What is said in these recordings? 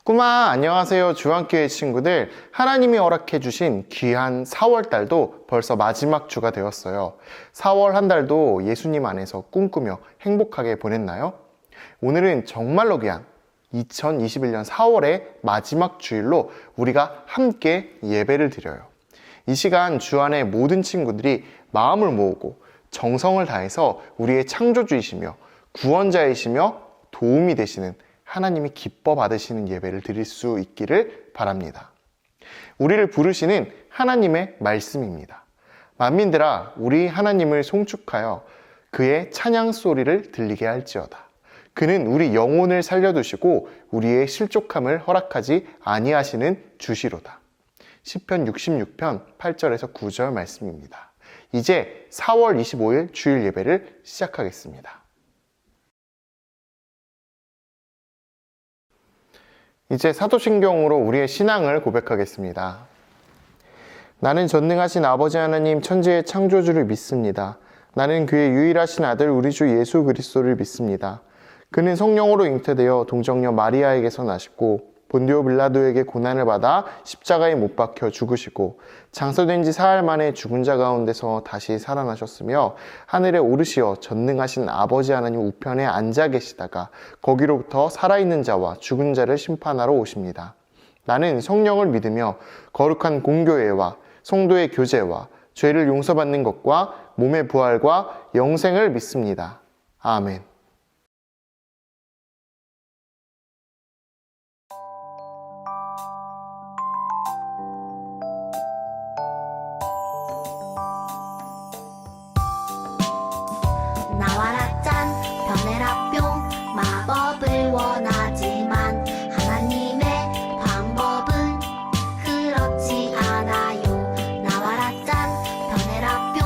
꼬마 안녕하세요. 주안교회 친구들, 하나님이 허락해 주신 귀한 4월달도 벌써 마지막 주가 되었어요. 4월 한 달도 예수님 안에서 꿈꾸며 행복하게 보냈나요? 오늘은 정말로 귀한 2021년 4월의 마지막 주일로 우리가 함께 예배를 드려요. 이 시간 주 안에 모든 친구들이 마음을 모으고 정성을 다해서 우리의 창조주이시며 구원자이시며 도움이 되시는 하나님이 기뻐 받으시는 예배를 드릴 수 있기를 바랍니다. 우리를 부르시는 하나님의 말씀입니다. 만민들아, 우리 하나님을 송축하여 그의 찬양 소리를 들리게 할지어다. 그는 우리 영혼을 살려두시고 우리의 실족함을 허락하지 아니하시는 주시로다. 시편 66편 8절에서 9절 말씀입니다. 이제 4월 25일 주일 예배를 시작하겠습니다. 이제 사도신경으로 우리의 신앙을 고백하겠습니다. 나는 전능하신 아버지 하나님 천지의 창조주를 믿습니다. 나는 그의 유일하신 아들 우리 주 예수 그리스도를 믿습니다. 그는 성령으로 잉태되어 동정녀 마리아에게서 나셨고 본디오 빌라도에게 고난을 받아 십자가에 못 박혀 죽으시고 장사된 지 사흘 만에 죽은 자 가운데서 다시 살아나셨으며 하늘에 오르시어 전능하신 아버지 하나님 우편에 앉아 계시다가 거기로부터 살아있는 자와 죽은 자를 심판하러 오십니다. 나는 성령을 믿으며 거룩한 공교회와 성도의 교제와 죄를 용서받는 것과 몸의 부활과 영생을 믿습니다. 아멘. 나와라 짠 변해라 뿅 마법을 원하지만 하나님의 방법은 그렇지 않아요. 나와라 짠 변해라 뿅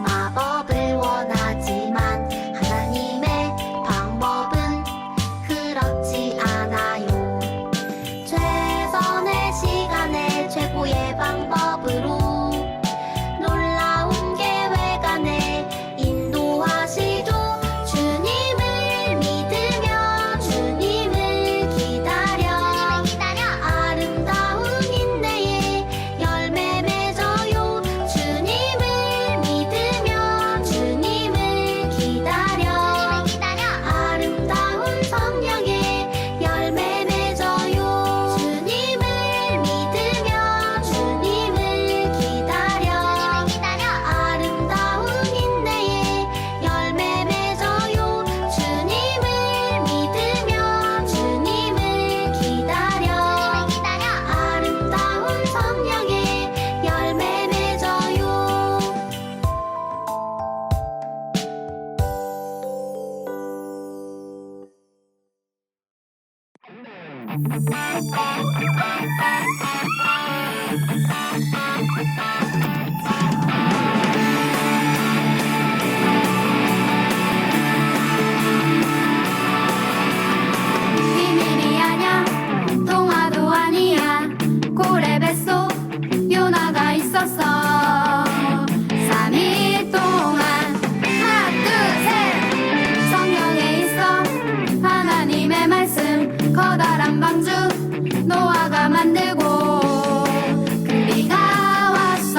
마법을 원하지만 하나님의 방법은 그렇지 않아요. 최선의 시간에 최고의 방법으로 놀라운 계획 안에 인도하시죠. 주님을 믿으며 주님을 기다려 아름다운 인내의 열매 맺어요. 주님을 믿으며 주님을 기다려 아름다운 성령의 열매 맺어요. 주님을 믿으며 주님을 기다려 아름다운 인내의 열매 맺어요. 주님을 믿으며 주님을 기다려 아름다운 성령의 열매 맺어요. 비밀이 아냐 동화도 아니야 고래 뱃속 요나가 있었어 3일 동안 하나 둘셋 성령에 있어 하나님의 말씀 커다란 방주 노아가 만들고 그 비가 왔어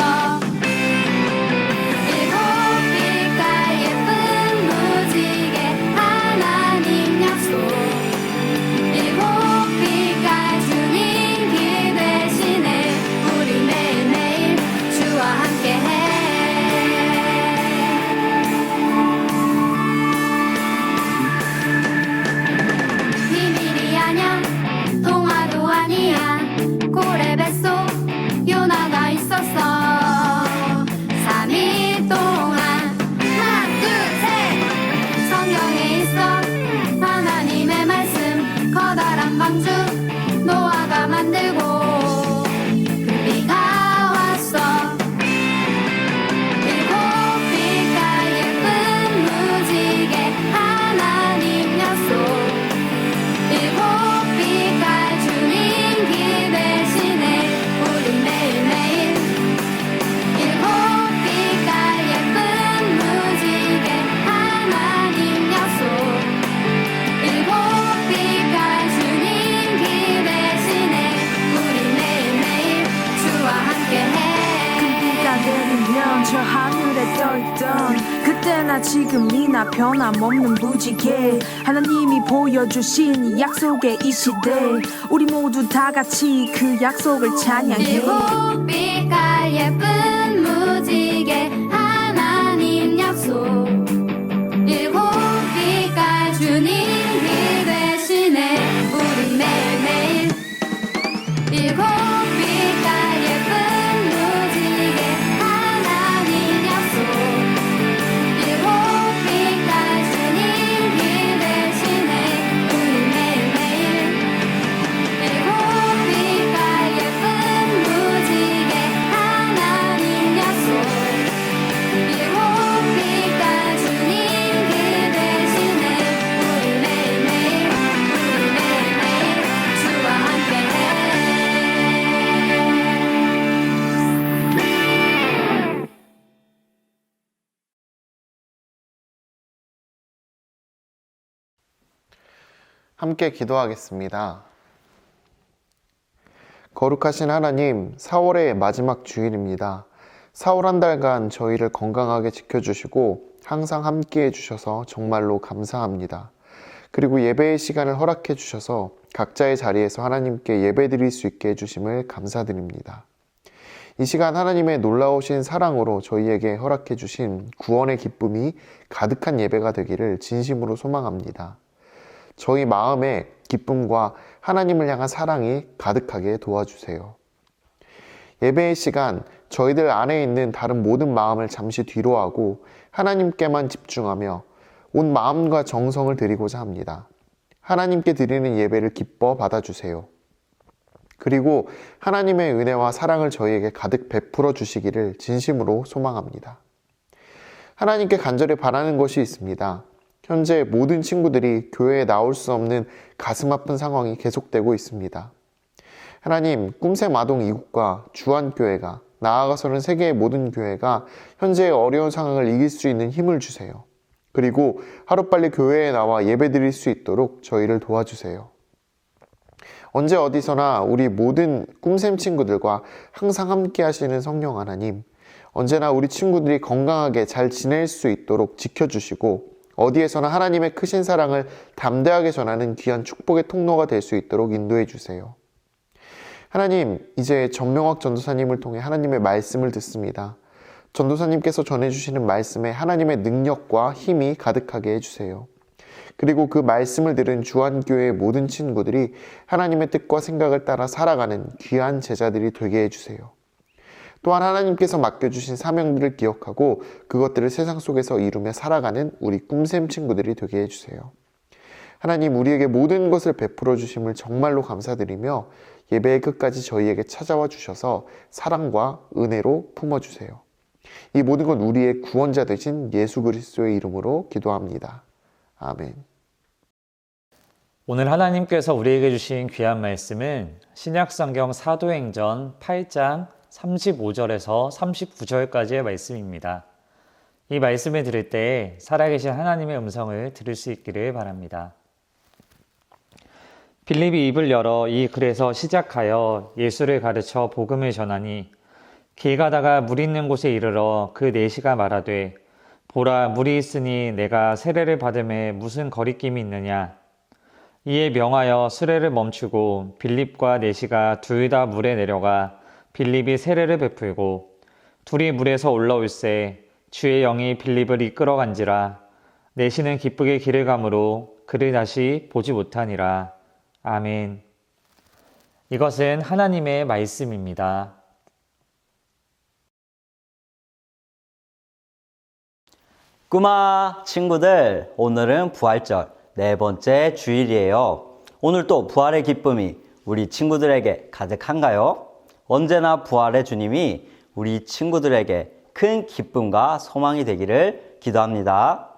지금이나 변함없는 무지개 하나님이 보여주신 약속의 이 시대 우리 모두 다 같이 그 약속을 찬양해 일곱 빛깔 예쁜 무지개 하나님 약속 일곱 빛깔 주님이 되시네 우리 매일매일 일곱 빛깔 예쁜 무지개 하나님 약속 일곱 빛깔 주님이 되시네 우리 매일매일 일곱 빛깔 예쁜 무지개 하나님 약속 일곱 빛깔 주님이 되시네 우리 매일매일 주와 함께해 함께 기도하겠습니다. 거룩하신 하나님, 4월의 마지막 주일입니다. 4월 한 달간 저희를 건강하게 지켜주시고 항상 함께 해주셔서 정말로 감사합니다. 그리고 예배의 시간을 허락해 주셔서 각자의 자리에서 하나님께 예배드릴 수 있게 해주심을 감사드립니다. 이 시간 하나님의 놀라우신 사랑으로 저희에게 허락해 주신 구원의 기쁨이 가득한 예배가 되기를 진심으로 소망합니다. 저희 마음에 기쁨과 하나님을 향한 사랑이 가득하게 도와주세요. 예배의 시간, 저희들 안에 있는 다른 모든 마음을 잠시 뒤로 하고 하나님께만 집중하며 온 마음과 정성을 드리고자 합니다. 하나님께 드리는 예배를 기뻐 받아주세요. 그리고 하나님의 은혜와 사랑을 저희에게 가득 베풀어 주시기를 진심으로 소망합니다. 하나님께 간절히 바라는 것이 있습니다. 현재 모든 친구들이 교회에 나올 수 없는 가슴 아픈 상황이 계속되고 있습니다. 하나님, 꿈샘 아동 이국과 주안교회가 나아가서는 세계의 모든 교회가 현재의 어려운 상황을 이길 수 있는 힘을 주세요. 그리고 하루빨리 교회에 나와 예배드릴 수 있도록 저희를 도와주세요. 언제 어디서나 우리 모든 꿈샘 친구들과 항상 함께 하시는 성령 하나님, 언제나 우리 친구들이 건강하게 잘 지낼 수 있도록 지켜주시고 어디에서나 하나님의 크신 사랑을 담대하게 전하는 귀한 축복의 통로가 될 수 있도록 인도해 주세요. 하나님, 이제 전명학 전도사님을 통해 하나님의 말씀을 듣습니다. 전도사님께서 전해주시는 말씀에 하나님의 능력과 힘이 가득하게 해주세요. 그리고 그 말씀을 들은 주안교회의 모든 친구들이 하나님의 뜻과 생각을 따라 살아가는 귀한 제자들이 되게 해주세요. 또한 하나님께서 맡겨주신 사명들을 기억하고 그것들을 세상 속에서 이루며 살아가는 우리 꿈샘 친구들이 되게 해주세요. 하나님, 우리에게 모든 것을 베풀어 주심을 정말로 감사드리며 예배의 끝까지 저희에게 찾아와 주셔서 사랑과 은혜로 품어주세요. 이 모든 건 우리의 구원자 되신 예수 그리스도의 이름으로 기도합니다. 아멘. 오늘 하나님께서 우리에게 주신 귀한 말씀은 신약성경 사도행전 8장 35절에서 39절까지의 말씀입니다. 이 말씀을 들을 때 살아계신 하나님의 음성을 들을 수 있기를 바랍니다. 빌립이 입을 열어 이 글에서 시작하여 예수를 가르쳐 복음을 전하니 길 가다가 물 있는 곳에 이르러 그 내시가 말하되 보라 물이 있으니 내가 세례를 받음에 무슨 거리낌이 있느냐. 이에 명하여 수레를 멈추고 빌립과 내시가 둘 다 물에 내려가 빌립이 세례를 베풀고 둘이 물에서 올라올새 주의 영이 빌립을 이끌어 간지라. 내시는 기쁘게 길을 가므로 그를 다시 보지 못하니라. 아멘. 이것은 하나님의 말씀입니다. 꼬마 친구들, 오늘은 부활절 네 번째 주일이에요. 오늘 또 부활의 기쁨이 우리 친구들에게 가득한가요? 언제나 부활의 주님이 우리 친구들에게 큰 기쁨과 소망이 되기를 기도합니다.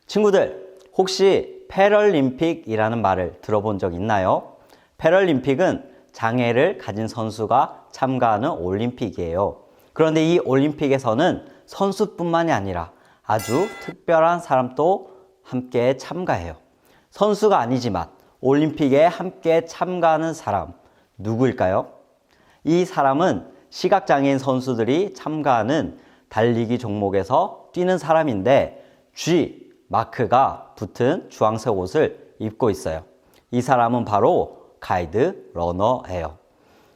친구들, 혹시 패럴림픽이라는 말을 들어본 적 있나요? 패럴림픽은 장애를 가진 선수가 참가하는 올림픽이에요. 그런데 이 올림픽에서는 선수뿐만이 아니라 아주 특별한 사람도 함께 참가해요. 선수가 아니지만 올림픽에 함께 참가하는 사람, 누구일까요? 이 사람은 시각장애인 선수들이 참가하는 달리기 종목에서 뛰는 사람인데 G 마크가 붙은 주황색 옷을 입고 있어요. 이 사람은 바로 가이드 러너예요.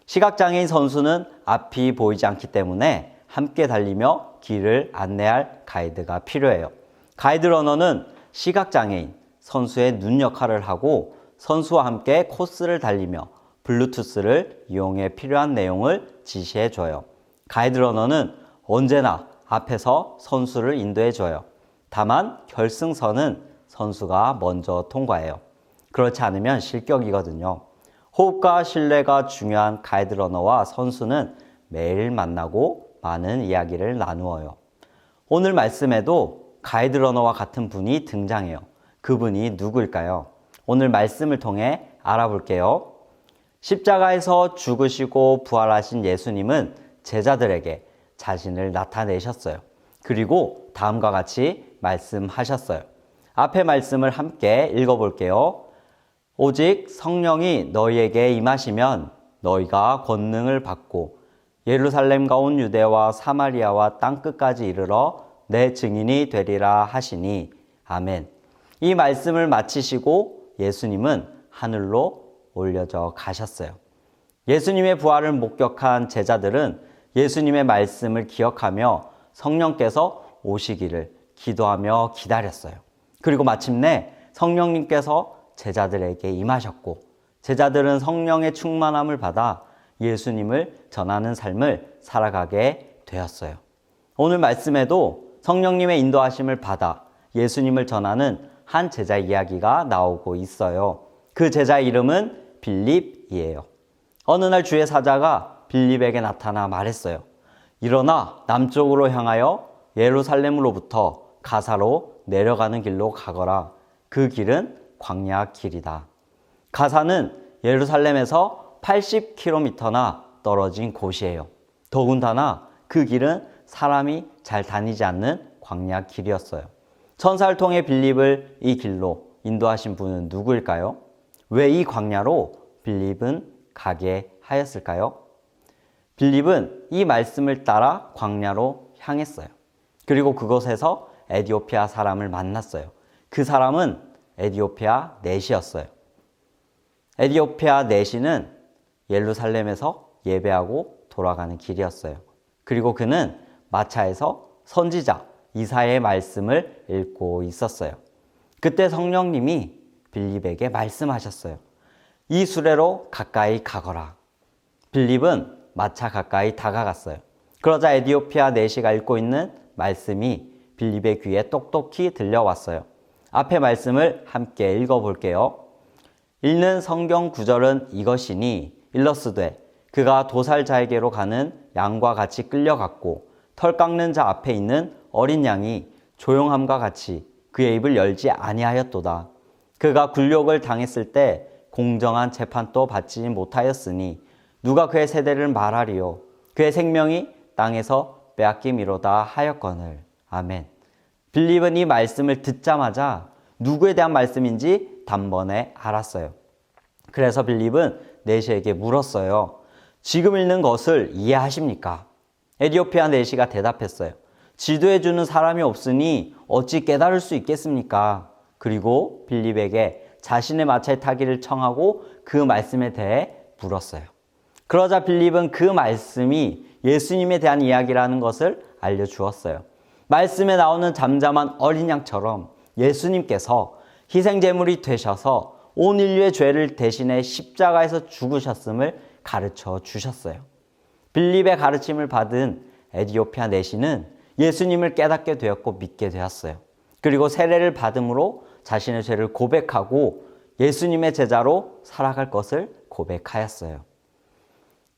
시각장애인 선수는 앞이 보이지 않기 때문에 함께 달리며 길을 안내할 가이드가 필요해요. 가이드 러너는 시각장애인 선수의 눈 역할을 하고 선수와 함께 코스를 달리며 블루투스를 이용해 필요한 내용을 지시해 줘요. 가이드 러너는 언제나 앞에서 선수를 인도해 줘요. 다만 결승선은 선수가 먼저 통과해요. 그렇지 않으면 실격이거든요. 호흡과 신뢰가 중요한 가이드 러너와 선수는 매일 만나고 많은 이야기를 나누어요. 오늘 말씀에도 가이드 러너와 같은 분이 등장해요. 그분이 누구일까요? 오늘 말씀을 통해 알아볼게요. 십자가에서 죽으시고 부활하신 예수님은 제자들에게 자신을 나타내셨어요. 그리고 다음과 같이 말씀하셨어요. 앞에 말씀을 함께 읽어볼게요. 오직 성령이 너희에게 임하시면 너희가 권능을 받고 예루살렘과 온 유대와 사마리아와 땅끝까지 이르러 내 증인이 되리라 하시니 아멘. 이 말씀을 마치시고 예수님은 하늘로 올려져 가셨어요. 예수님의 부활을 목격한 제자들은 예수님의 말씀을 기억하며 성령께서 오시기를 기도하며 기다렸어요. 그리고 마침내 성령님께서 제자들에게 임하셨고 제자들은 성령의 충만함을 받아 예수님을 전하는 삶을 살아가게 되었어요. 오늘 말씀에도 성령님의 인도하심을 받아 예수님을 전하는 한 제자 이야기가 나오고 있어요. 그 제자의 이름은 빌립이에요. 어느 날 주의 사자가 빌립에게 나타나 말했어요. 일어나 남쪽으로 향하여 예루살렘으로부터 가사로 내려가는 길로 가거라. 그 길은 광야 길이다. 가사는 예루살렘에서 80km나 떨어진 곳이에요. 더군다나 그 길은 사람이 잘 다니지 않는 광야 길이었어요. 천사를 통해 빌립을 이 길로 인도하신 분은 누구일까요? 왜 이 광야로 빌립은 가게 하였을까요? 빌립은 이 말씀을 따라 광야로 향했어요. 그리고 그곳에서 에디오피아 사람을 만났어요. 그 사람은 에디오피아 내시였어요. 에디오피아 내시는 예루살렘에서 예배하고 돌아가는 길이었어요. 그리고 그는 마차에서 선지자 이사야의 말씀을 읽고 있었어요. 그때 성령님이 빌립에게 말씀하셨어요. 이 수레로 가까이 가거라. 빌립은 마차 가까이 다가갔어요. 그러자 에디오피아 내시가 읽고 있는 말씀이 빌립의 귀에 똑똑히 들려왔어요. 앞에 말씀을 함께 읽어볼게요. 읽는 성경 구절은 이것이니 일러스되 그가 도살자에게로 가는 양과 같이 끌려갔고 털 깎는 자 앞에 있는 어린 양이 조용함과 같이 그의 입을 열지 아니하였도다. 그가 굴욕을 당했을 때 공정한 재판도 받지 못하였으니 누가 그의 세대를 말하리요. 그의 생명이 땅에서 빼앗김이로다 하였거늘. 아멘. 빌립은 이 말씀을 듣자마자 누구에 대한 말씀인지 단번에 알았어요. 그래서 빌립은 내시에게 물었어요. 지금 읽는 것을 이해하십니까? 에디오피아 내시가 대답했어요. 지도해주는 사람이 없으니 어찌 깨달을 수 있겠습니까? 그리고 빌립에게 자신의 마차에 타기를 청하고 그 말씀에 대해 물었어요. 그러자 빌립은 그 말씀이 예수님에 대한 이야기라는 것을 알려주었어요. 말씀에 나오는 잠잠한 어린 양처럼 예수님께서 희생제물이 되셔서 온 인류의 죄를 대신해 십자가에서 죽으셨음을 가르쳐 주셨어요. 빌립의 가르침을 받은 에디오피아 내시는 예수님을 깨닫게 되었고 믿게 되었어요. 그리고 세례를 받음으로 자신의 죄를 고백하고 예수님의 제자로 살아갈 것을 고백하였어요.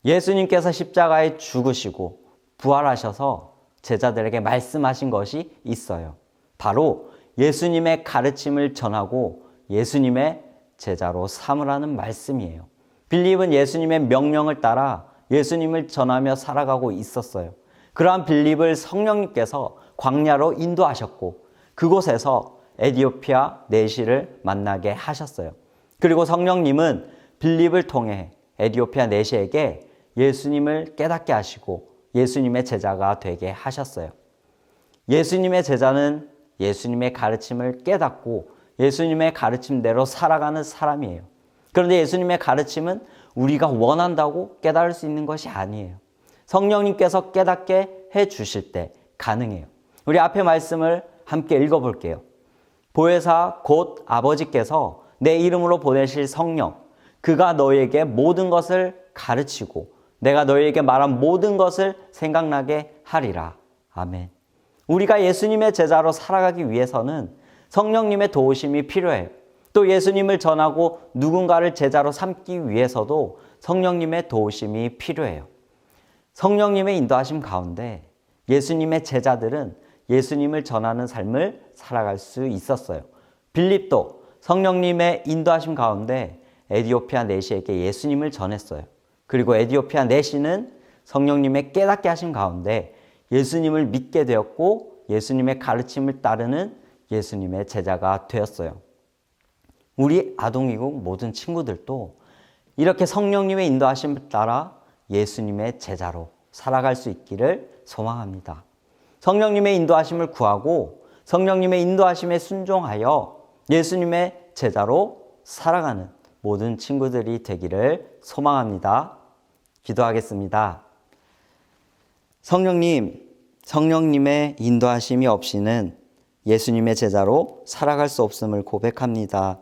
예수님께서 십자가에 죽으시고 부활하셔서 제자들에게 말씀하신 것이 있어요. 바로 예수님의 가르침을 전하고 예수님의 제자로 삼으라는 말씀이에요. 빌립은 예수님의 명령을 따라 예수님을 전하며 살아가고 있었어요. 그러한 빌립을 성령님께서 광야로 인도하셨고 그곳에서 에디오피아 내시를 만나게 하셨어요. 그리고 성령님은 빌립을 통해 에디오피아 내시에게 예수님을 깨닫게 하시고 예수님의 제자가 되게 하셨어요. 예수님의 제자는 예수님의 가르침을 깨닫고 예수님의 가르침대로 살아가는 사람이에요. 그런데 예수님의 가르침은 우리가 원한다고 깨달을 수 있는 것이 아니에요. 성령님께서 깨닫게 해 주실 때 가능해요. 우리 앞에 말씀을 함께 읽어볼게요. 보혜사 곧 아버지께서 내 이름으로 보내실 성령, 그가 너희에게 모든 것을 가르치고 내가 너희에게 말한 모든 것을 생각나게 하리라. 아멘. 우리가 예수님의 제자로 살아가기 위해서는 성령님의 도우심이 필요해요. 또 예수님을 전하고 누군가를 제자로 삼기 위해서도 성령님의 도우심이 필요해요. 성령님의 인도하심 가운데 예수님의 제자들은 예수님을 전하는 삶을 살아갈 수 있었어요. 빌립도 성령님의 인도하심 가운데 에디오피아 내시에게 예수님을 전했어요. 그리고 에디오피아 내시는 성령님의 깨닫게 하신 가운데 예수님을 믿게 되었고 예수님의 가르침을 따르는 예수님의 제자가 되었어요. 우리 아동이국 모든 친구들도 이렇게 성령님의 인도하심을 따라 예수님의 제자로 살아갈 수 있기를 소망합니다. 성령님의 인도하심을 구하고 성령님의 인도하심에 순종하여 예수님의 제자로 살아가는 모든 친구들이 되기를 소망합니다. 기도하겠습니다. 성령님의 인도하심이 없이는 예수님의 제자로 살아갈 수 없음을 고백합니다.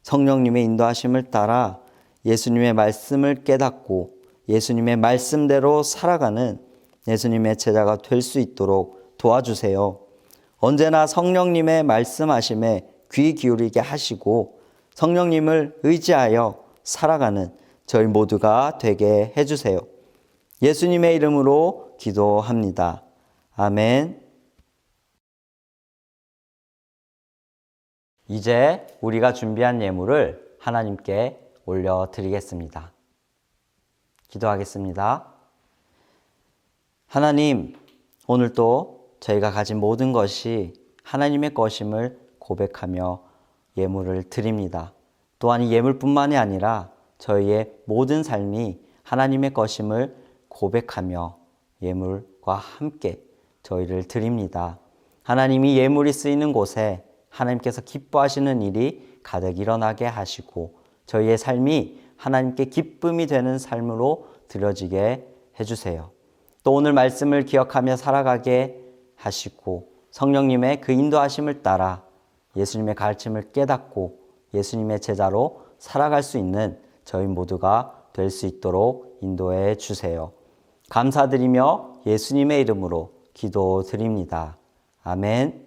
성령님의 인도하심을 따라 예수님의 말씀을 깨닫고 예수님의 말씀대로 살아가는 예수님의 제자가 될 수 있도록 도와주세요. 언제나 성령님의 말씀하심에 귀 기울이게 하시고 성령님을 의지하여 살아가는 저희 모두가 되게 해주세요. 예수님의 이름으로 기도합니다. 아멘. 이제 우리가 준비한 예물을 하나님께 올려드리겠습니다. 기도하겠습니다. 하나님, 오늘도 저희가 가진 모든 것이 하나님의 것임을 고백하며 예물을 드립니다. 또한 이 예물뿐만이 아니라 저희의 모든 삶이 하나님의 것임을 고백하며 예물과 함께 저희를 드립니다. 하나님이 예물이 쓰이는 곳에 하나님께서 기뻐하시는 일이 가득 일어나게 하시고 저희의 삶이 하나님께 기쁨이 되는 삶으로 드려지게 해주세요. 또 오늘 말씀을 기억하며 살아가게 하시고 성령님의 그 인도하심을 따라 예수님의 가르침을 깨닫고 예수님의 제자로 살아갈 수 있는 저희 모두가 될 수 있도록 인도해 주세요. 감사드리며 예수님의 이름으로 기도드립니다. 아멘.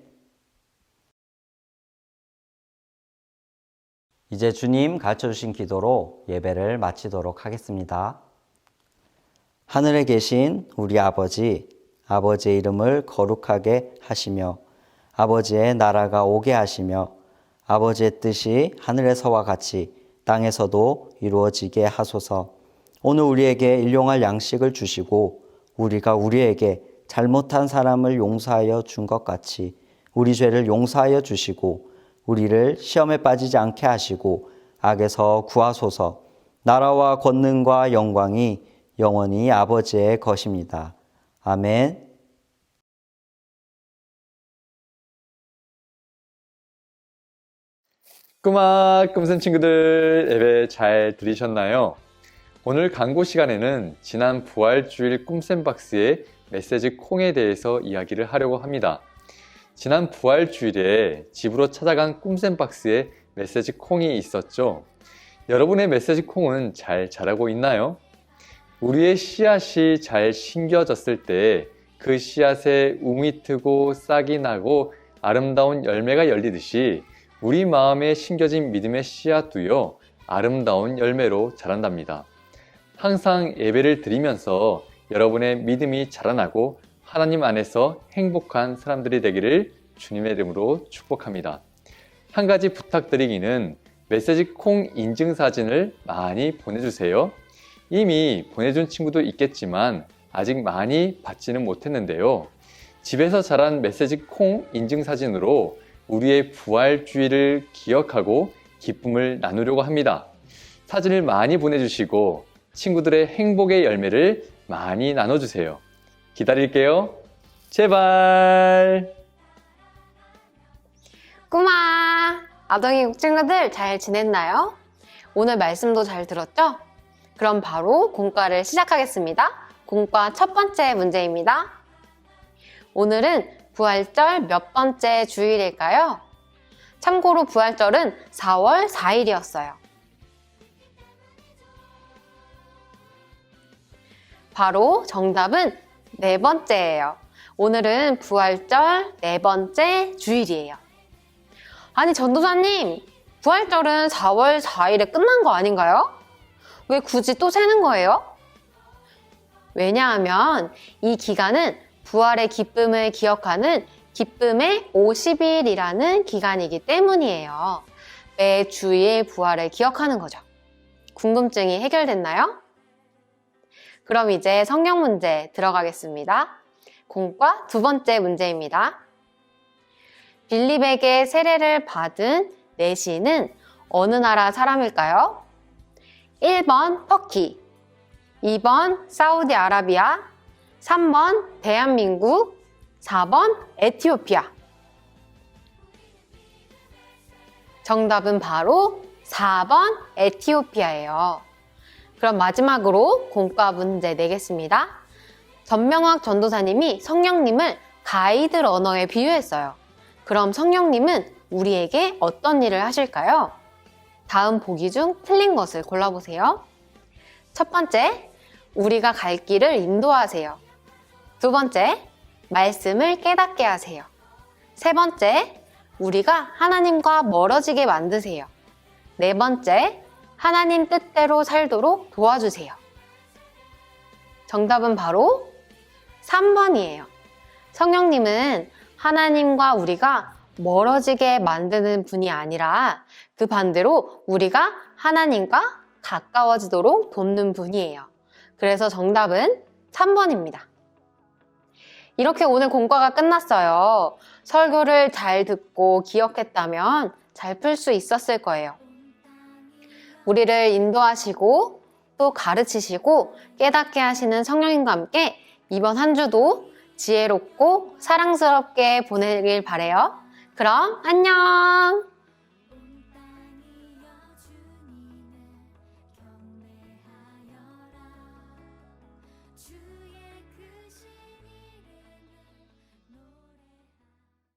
이제 주님 가르쳐주신 기도로 예배를 마치도록 하겠습니다. 하늘에 계신 우리 아버지, 아버지의 이름을 거룩하게 하시며 아버지의 나라가 오게 하시며 아버지의 뜻이 하늘에서와 같이 땅에서도 이루어지게 하소서. 오늘 우리에게 일용할 양식을 주시고 우리가 우리에게 잘못한 사람을 용서하여 준 것 같이 우리 죄를 용서하여 주시고 우리를 시험에 빠지지 않게 하시고 악에서 구하소서. 나라와 권능과 영광이 영원히 아버지의 것입니다. 아멘. 꼬마 꿈쌤 친구들, 예배 잘 들으셨나요? 오늘 강고 시간에는 지난 부활주일 꿈쌤 박스의 메시지 콩에 대해서 이야기를 하려고 합니다. 지난 부활주일에 집으로 찾아간 꿈쌤 박스에 메시지 콩이 있었죠. 여러분의 메시지 콩은 잘 자라고 있나요? 우리의 씨앗이 잘 심겨졌을 때 그 씨앗에 웅이 트고 싹이 나고 아름다운 열매가 열리듯이 우리 마음에 심겨진 믿음의 씨앗도요, 아름다운 열매로 자란답니다. 항상 예배를 드리면서 여러분의 믿음이 자라나고 하나님 안에서 행복한 사람들이 되기를 주님의 이름으로 축복합니다. 한 가지 부탁드리기는 메시지 콩 인증사진을 많이 보내주세요. 이미 보내준 친구도 있겠지만 아직 많이 받지는 못했는데요. 집에서 자란 메시지 콩 인증사진으로 우리의 부활주의를 기억하고 기쁨을 나누려고 합니다. 사진을 많이 보내주시고 친구들의 행복의 열매를 많이 나눠주세요. 기다릴게요. 제발! 꼬마 아동이 친구들 잘 지냈나요? 오늘 말씀도 잘 들었죠? 그럼 바로 공과를 시작하겠습니다. 공과 첫 번째 문제입니다. 오늘은 부활절 몇 번째 주일일까요? 참고로 부활절은 4월 4일이었어요. 바로 정답은 네 번째예요. 오늘은 부활절 네 번째 주일이에요. 아니 전도사님, 부활절은 4월 4일에 끝난 거 아닌가요? 왜 굳이 또 세는 거예요? 왜냐하면 이 기간은 부활의 기쁨을 기억하는 기쁨의 50일이라는 기간이기 때문이에요. 매 주일 부활을 기억하는 거죠. 궁금증이 해결됐나요? 그럼 이제 성경 문제 들어가겠습니다. 공과 두 번째 문제입니다. 빌립에게 세례를 받은 내시는 어느 나라 사람일까요? 1번 터키, 2번 사우디아라비아, 3번 대한민국, 4번 에티오피아. 정답은 바로 4번 에티오피아예요. 그럼 마지막으로 공과 문제 내겠습니다. 전명학 전도사님이 성령님을 가이드 러너에 비유했어요. 그럼 성령님은 우리에게 어떤 일을 하실까요? 다음 보기 중 틀린 것을 골라보세요. 첫 번째, 우리가 갈 길을 인도하세요. 두 번째, 말씀을 깨닫게 하세요. 세 번째, 우리가 하나님과 멀어지게 만드세요. 네 번째, 하나님 뜻대로 살도록 도와주세요. 정답은 바로 3번이에요. 성령님은 하나님과 우리가 멀어지게 만드는 분이 아니라 그 반대로 우리가 하나님과 가까워지도록 돕는 분이에요. 그래서 정답은 3번입니다. 이렇게 오늘 공과가 끝났어요. 설교를 잘 듣고 기억했다면 잘 풀 수 있었을 거예요. 우리를 인도하시고 또 가르치시고 깨닫게 하시는 성령님과 함께 이번 한 주도 지혜롭고 사랑스럽게 보내길 바래요. 그럼 안녕!